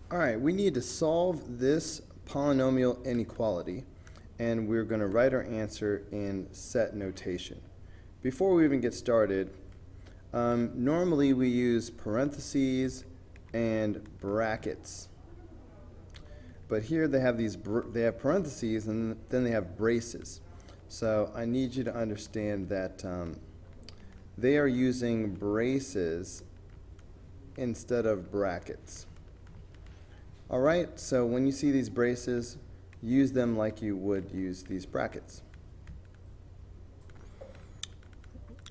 All right, we need to solve this polynomial inequality, and we're going to write our answer in set notation. Before we even get started, normally we use parentheses and brackets, but here they have parentheses and then they have braces. So I need you to understand that they are using braces instead of brackets. All right, so when you see these braces, use them like you would use these brackets.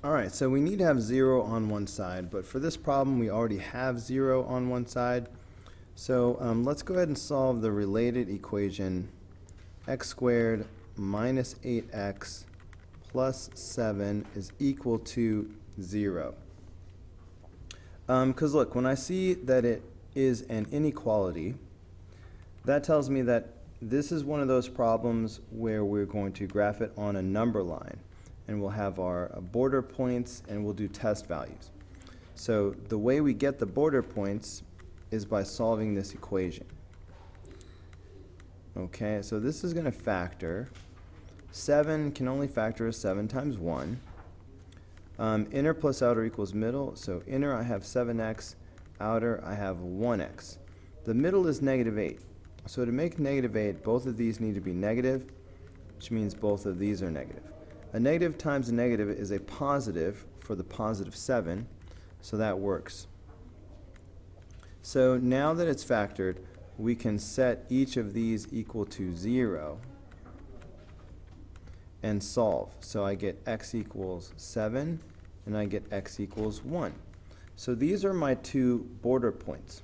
All right, so we need to have 0 on one side, but for this problem, we already have 0 on one side. So let's go ahead and solve the related equation, x squared minus 8x plus 7 is equal to 0. Because look, when I see that it is an inequality, that tells me that this is one of those problems where we're going to graph it on a number line, and we'll have our border points and we'll do test values. So the way we get the border points is by solving this equation. Okay, so this is going to factor. 7 can only factor as 7 times 1. Inner plus outer equals middle, so inner I have 7x, outer I have 1x. The middle is negative 8. So to make negative 8, both of these need to be negative, which means both of these are negative. A negative times a negative is a positive for the positive 7, so that works. So now that it's factored, we can set each of these equal to 0 and solve. So I get x equals 7 and I get x equals 1. So these are my two border points.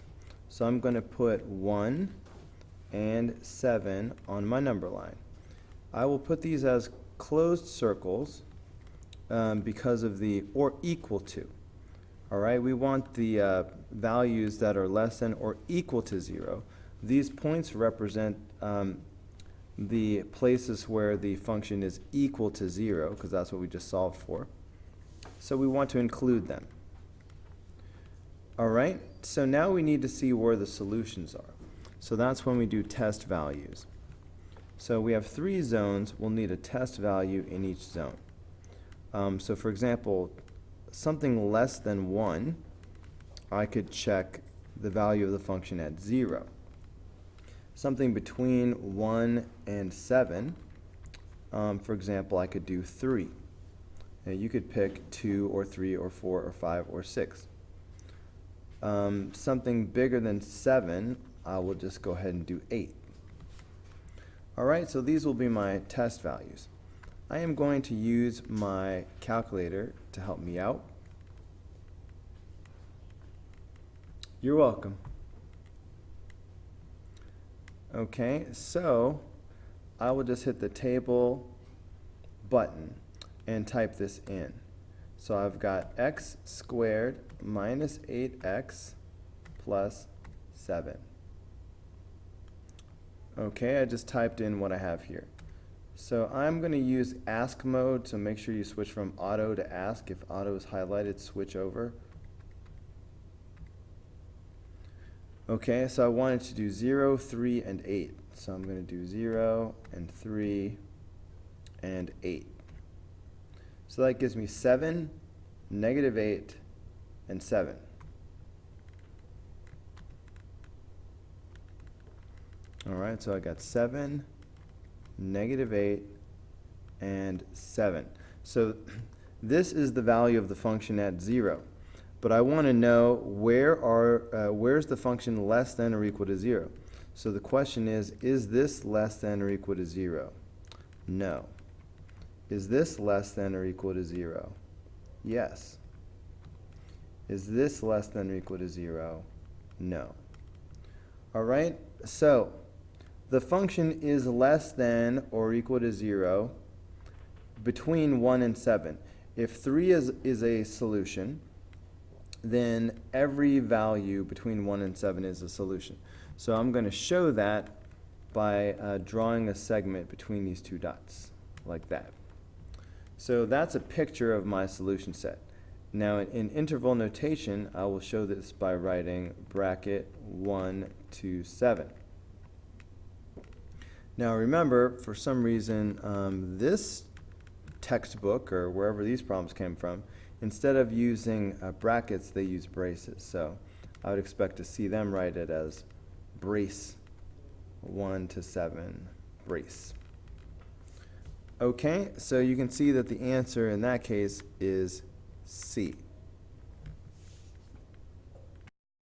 So I'm going to put 1 and 7 on my number line. I will put these as closed circles because of the or equal to. All right, we want the values that are less than or equal to 0. These points represent the places where the function is equal to 0, because that's what we just solved for. So we want to include them. All right, so now we need to see where the solutions are. So that's when we do test values. So we have 3 zones. We'll need a test value in each zone. So for example, something less than 1, I could check the value of the function at 0. Something between 1 and 7, for example, I could do 3. Now you could pick 2 or 3 or 4 or 5 or 6. Something bigger than 7, I will just go ahead and do 8. All right, so these will be my test values. I am going to use my calculator to help me out. You're welcome. Okay, so I will just hit the table button and type this in. So I've got x squared minus 8x plus 7. Okay, I just typed in what I have here. So I'm going to use ask mode, so make sure you switch from auto to ask. If auto is highlighted, switch over. Okay, so I wanted to do 0, 3, and 8. So I'm going to do 0 and 3 and 8. So that gives me 7, negative 8, and 7. All right, so I got 7, negative 8, and 7. So this is the value of the function at 0. But I want to know where's the function less than or equal to 0? So the question is this less than or equal to 0? No. Is this less than or equal to 0? Yes. Is this less than or equal to 0? No. All right, so the function is less than or equal to 0 between 1 and 7. If 3 is a solution, then every value between 1 and 7 is a solution. So I'm going to show that by drawing a segment between these two dots, like that. So that's a picture of my solution set. Now in interval notation, I will show this by writing bracket 1 to 7. Now remember, for some reason, this textbook, or wherever these problems came from, instead of using brackets, they use braces. So I would expect to see them write it as brace 1 to 7, brace. Okay, so you can see that the answer in that case is C.